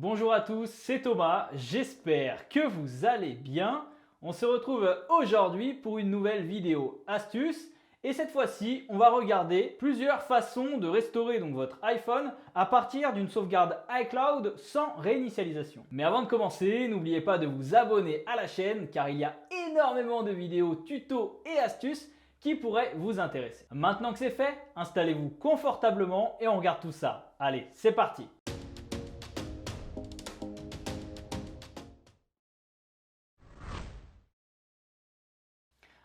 Bonjour à tous, c'est Thomas, j'espère que vous allez bien. On se retrouve aujourd'hui pour une nouvelle vidéo astuce et cette fois-ci, on va regarder plusieurs façons de restaurer donc votre iPhone à partir d'une sauvegarde iCloud sans réinitialisation. Mais avant de commencer, n'oubliez pas de vous abonner à la chaîne car il y a énormément de vidéos tutos et astuces qui pourraient vous intéresser. Maintenant que c'est fait, installez-vous confortablement et on regarde tout ça. Allez, c'est parti!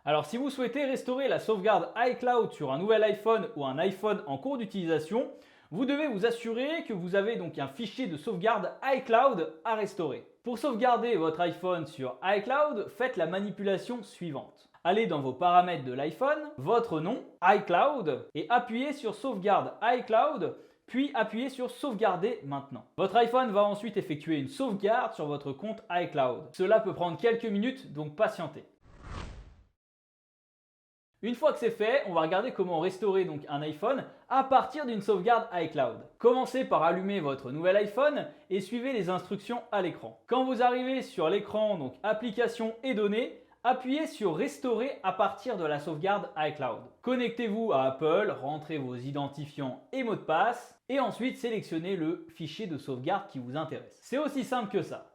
Alors si vous souhaitez restaurer la sauvegarde iCloud sur un nouvel iPhone ou un iPhone en cours d'utilisation, vous devez vous assurer que vous avez donc un fichier de sauvegarde iCloud à restaurer. Pour sauvegarder votre iPhone sur iCloud, faites la manipulation suivante. Allez dans vos paramètres de l'iPhone, votre nom, iCloud, et appuyez sur sauvegarde iCloud, puis appuyez sur sauvegarder maintenant. Votre iPhone va ensuite effectuer une sauvegarde sur votre compte iCloud. Cela peut prendre quelques minutes, donc patientez. Une fois que c'est fait, on va regarder comment restaurer donc un iPhone à partir d'une sauvegarde iCloud. Commencez par allumer votre nouvel iPhone et suivez les instructions à l'écran. Quand vous arrivez sur l'écran donc applications et données, appuyez sur restaurer à partir de la sauvegarde iCloud. Connectez-vous à Apple, rentrez vos identifiants et mots de passe et ensuite sélectionnez le fichier de sauvegarde qui vous intéresse. C'est aussi simple que ça.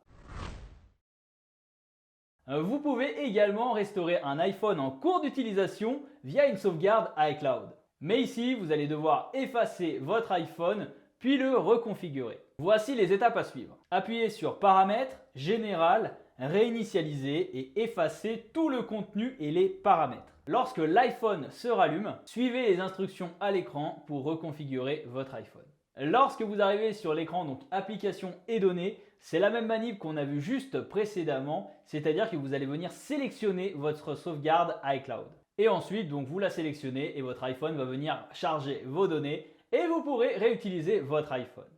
Vous pouvez également restaurer un iPhone en cours d'utilisation via une sauvegarde iCloud. Mais ici, vous allez devoir effacer votre iPhone puis le reconfigurer. Voici les étapes à suivre. Appuyez sur Paramètres, Général, Réinitialiser et effacer tout le contenu et les paramètres. Lorsque l'iPhone se rallume, suivez les instructions à l'écran pour reconfigurer votre iPhone. Lorsque vous arrivez sur l'écran donc Applications et données, c'est la même manip qu'on a vu juste précédemment, c'est-à-dire que vous allez venir sélectionner votre sauvegarde iCloud. Et ensuite, donc vous la sélectionnez et votre iPhone va venir charger vos données et vous pourrez réutiliser votre iPhone.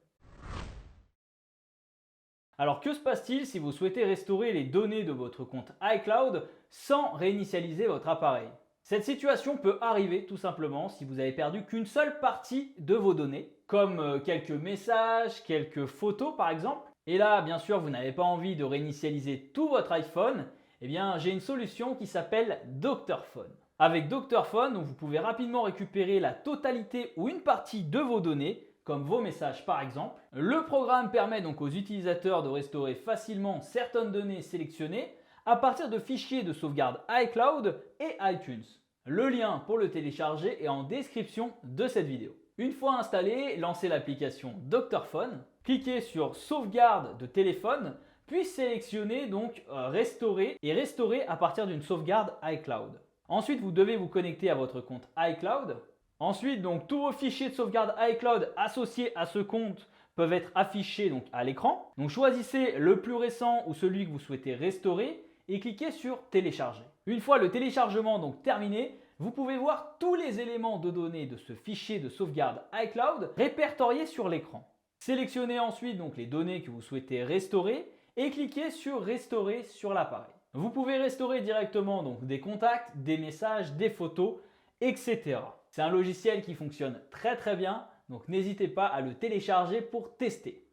Alors que se passe-t-il si vous souhaitez restaurer les données de votre compte iCloud sans réinitialiser votre appareil? Cette situation peut arriver tout simplement si vous avez perdu qu'une seule partie de vos données, comme quelques messages, quelques photos par exemple. Et là, bien sûr, vous n'avez pas envie de réinitialiser tout votre iPhone. Eh bien, j'ai une solution qui s'appelle Dr.Phone. Avec Dr.Phone, vous pouvez rapidement récupérer la totalité ou une partie de vos données, comme vos messages par exemple. Le programme permet donc aux utilisateurs de restaurer facilement certaines données sélectionnées à partir de fichiers de sauvegarde iCloud et iTunes. Le lien pour le télécharger est en description de cette vidéo. Une fois installé, lancez l'application Dr.Phone, cliquez sur Sauvegarde de téléphone, puis sélectionnez donc Restaurer et restaurer à partir d'une sauvegarde iCloud. Ensuite, vous devez vous connecter à votre compte iCloud. Ensuite, donc tous vos fichiers de sauvegarde iCloud associés à ce compte peuvent être affichés donc à l'écran. Donc choisissez le plus récent ou celui que vous souhaitez restaurer et cliquez sur Télécharger. Une fois le téléchargement donc terminé, vous pouvez voir tous les éléments de données de ce fichier de sauvegarde iCloud répertoriés sur l'écran. Sélectionnez ensuite donc les données que vous souhaitez restaurer et cliquez sur Restaurer sur l'appareil. Vous pouvez restaurer directement donc des contacts, des messages, des photos, etc. C'est un logiciel qui fonctionne très bien, donc n'hésitez pas à le télécharger pour tester.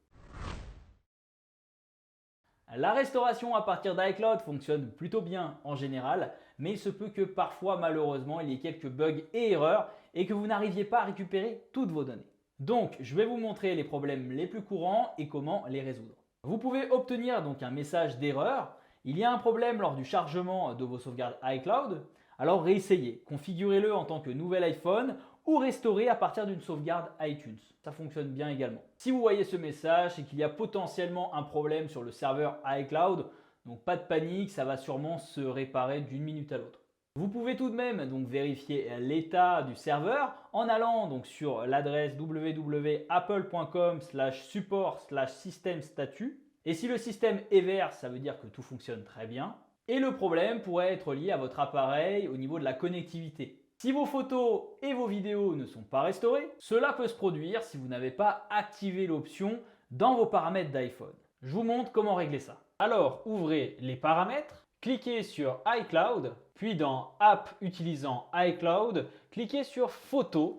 La restauration à partir d'iCloud fonctionne plutôt bien en général, mais il se peut que parfois malheureusement il y ait quelques bugs et erreurs et que vous n'arriviez pas à récupérer toutes vos données. Donc je vais vous montrer les problèmes les plus courants et comment les résoudre. Vous pouvez obtenir donc un message d'erreur. Il y a un problème lors du chargement de vos sauvegardes iCloud. Alors réessayez, configurez-le en tant que nouvel iPhone ou restaurez à partir d'une sauvegarde iTunes. Ça fonctionne bien également. Si vous voyez ce message, c'est qu'il y a potentiellement un problème sur le serveur iCloud. Donc pas de panique, ça va sûrement se réparer d'une minute à l'autre. Vous pouvez tout de même donc vérifier l'état du serveur en allant donc sur l'adresse www.apple.com/support/système-statut. Et si le système est vert, ça veut dire que tout fonctionne très bien. Et le problème pourrait être lié à votre appareil au niveau de la connectivité. Si vos photos et vos vidéos ne sont pas restaurées, cela peut se produire si vous n'avez pas activé l'option dans vos paramètres d'iPhone. Je vous montre comment régler ça. Alors, ouvrez les paramètres, cliquez sur iCloud, puis dans App utilisant iCloud, cliquez sur Photos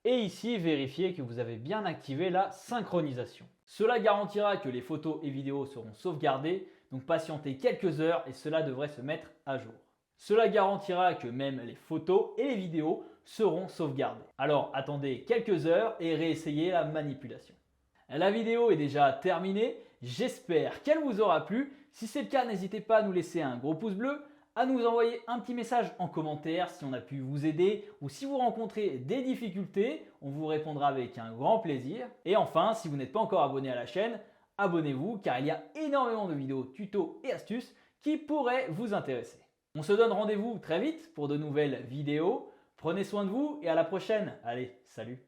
et ici vérifiez que vous avez bien activé la synchronisation. Cela garantira que les photos et vidéos seront sauvegardées, donc patientez quelques heures et cela devrait se mettre à jour. Cela garantira que même les photos et les vidéos seront sauvegardées. Alors attendez quelques heures et réessayez la manipulation. La vidéo est déjà terminée, j'espère qu'elle vous aura plu. Si c'est le cas, n'hésitez pas à nous laisser un gros pouce bleu, à nous envoyer un petit message en commentaire si on a pu vous aider ou si vous rencontrez des difficultés, on vous répondra avec un grand plaisir. Et enfin, si vous n'êtes pas encore abonné à la chaîne, abonnez-vous car il y a énormément de vidéos, tutos et astuces qui pourraient vous intéresser. On se donne rendez-vous très vite pour de nouvelles vidéos. Prenez soin de vous et à la prochaine. Allez, salut!